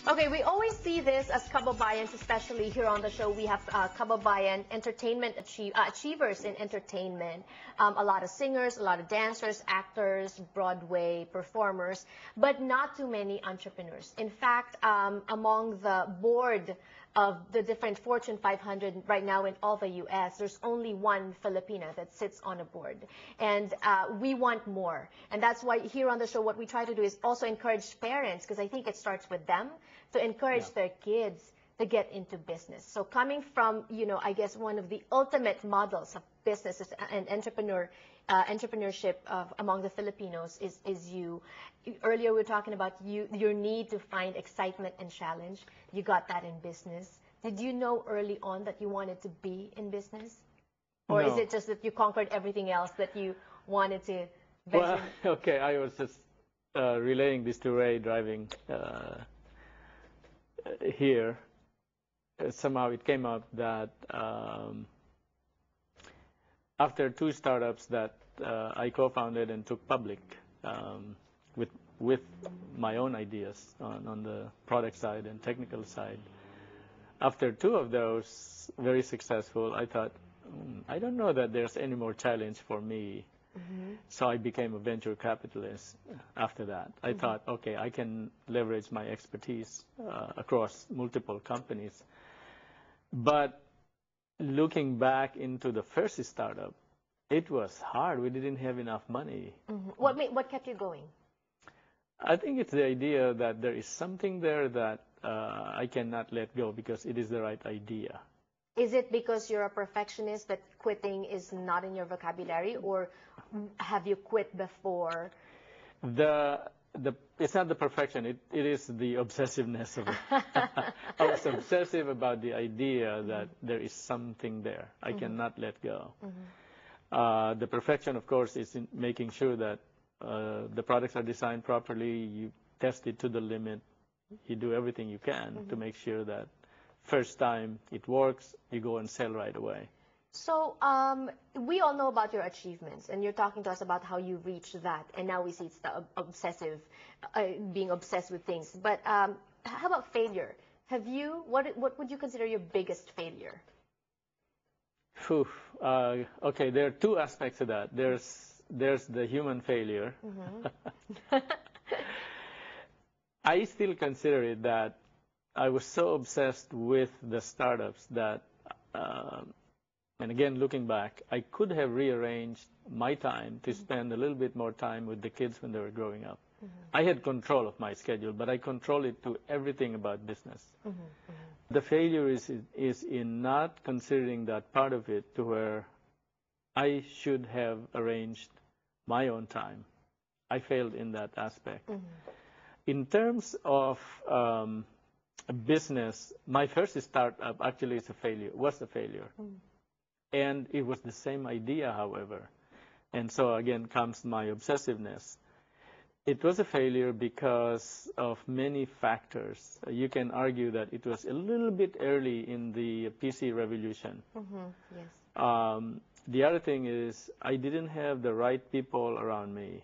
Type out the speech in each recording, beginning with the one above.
Okay, we always see this as Kababayans, especially here on the show. We have Kababayan entertainment achievers in entertainment. A lot of singers, a lot of dancers, actors, Broadway performers, but not too many entrepreneurs. In fact, among the board of the different Fortune 500 right now in all the U.S., there's only one Filipina that sits on a board. And we want more. And that's why here on the show, what we try to do is also encourage parents, because I think it starts with them, to encourage their kids to get into business. So coming from, I guess one of the ultimate models of business and entrepreneurship among the Filipinos is you. Earlier we were talking about your need to find excitement and challenge. You got that in business. Did you know early on that you wanted to be in business? Or No. is it just that you conquered everything else that you wanted to venture? Well, okay, I was just relaying this to Ray driving here. Somehow it came up that after 2 startups that I co-founded and took public with my own ideas on the product side and technical side, after 2 of those very successful, I thought, I don't know that there's any more challenge for me. Mm-hmm. So I became a venture capitalist after that. I thought, okay, I can leverage my expertise across multiple companies. But looking back into the first startup, it was hard. We didn't have enough money. Mm-hmm. What kept you going? I think it's the idea that there is something there that I cannot let go because it is the right idea. Is it because you're a perfectionist that quitting is not in your vocabulary, or have you quit before? It's not the perfection. It is the obsessiveness of it. I was obsessive about the idea that there is something there. I cannot let go. The perfection, of course, is in making sure that the products are designed properly. You test it to the limit. You do everything you can to make sure that first time it works, you go and sell right away. So we all know about your achievements, and you're talking to us about how you reached that, and now we see it's the obsessive, being obsessed with things. But how about failure? What would you consider your biggest failure? Okay, there are 2 aspects to that. There's the human failure. I still consider it that I was so obsessed with the startups that, and again, looking back, I could have rearranged my time to spend a little bit more time with the kids when they were growing up. I had control of my schedule, but I control it to everything about business. The failure is in not considering that part of it to where I should have arranged my own time. I failed in that aspect. In terms of business, my first startup actually was a failure. And it was the same idea, however. And so again comes my obsessiveness. It was a failure because of many factors. You can argue that it was a little bit early in the PC revolution. Yes. The other thing is I didn't have the right people around me.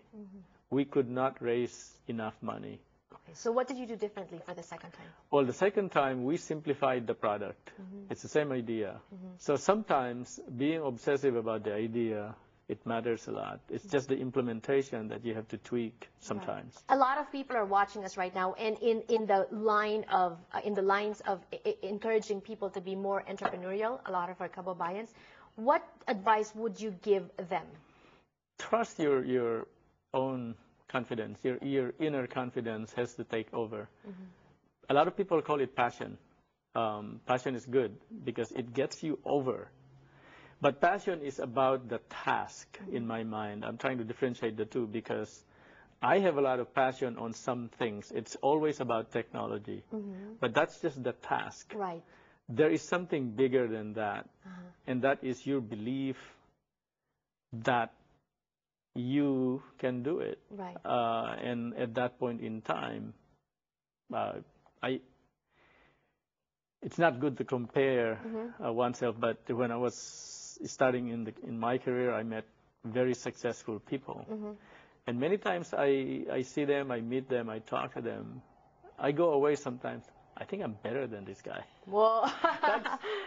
We could not raise enough money. Okay. So what did you do differently for the second time? Well, the second time we simplified the product. It's the same idea. So sometimes being obsessive about the idea, it matters a lot. It's just the implementation that you have to tweak sometimes. Right. A lot of people are watching us right now, and in the lines of encouraging people to be more entrepreneurial, a lot of our Kababayans, what advice would you give them? Trust your own confidence. Your inner confidence has to take over. A lot of people call it passion. Passion is good because it gets you over. But passion is about the task in my mind. I'm trying to differentiate the 2 because I have a lot of passion on some things. It's always about technology. But that's just the task. Right. There is something bigger than that. And that is your belief that you can do it. Right. And at that point in time, it's not good to compare oneself, but when I was starting in my career, I met very successful people. And many times I see them, I meet them, I talk to them. I go away sometimes. I think I'm better than this guy. Well,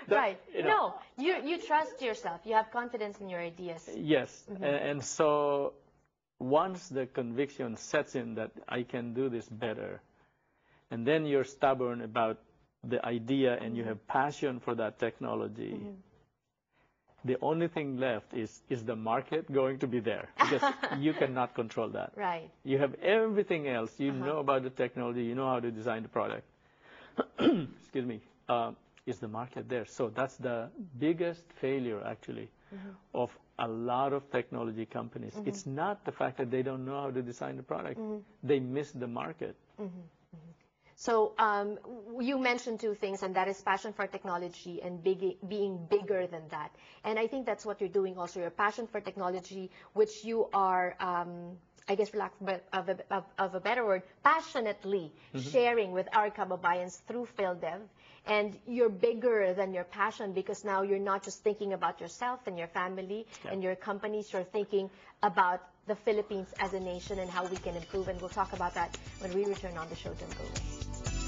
right. You know, No, you trust yourself. You have confidence in your ideas. yes. And so once the conviction sets in that I can do this better, and then you're stubborn about the idea and you have passion for that technology, the only thing left is the market going to be there? Because you cannot control that. Right. You have everything else. You know about the technology. You know how to design the product. Excuse me. Is the market there? So that's the biggest failure, actually, of a lot of technology companies. It's not the fact that they don't know how to design the product. They miss the market. So you mentioned two things, and that is passion for technology and being bigger than that. And I think that's what you're doing also, your passion for technology, which you are, I guess for lack of a better word, passionately sharing with our Kababayans through PhilDev. And you're bigger than your passion because now you're not just thinking about yourself and your family and your companies, you're thinking about the Philippines as a nation and how we can improve. And we'll talk about that when we return on the show. Don't go away.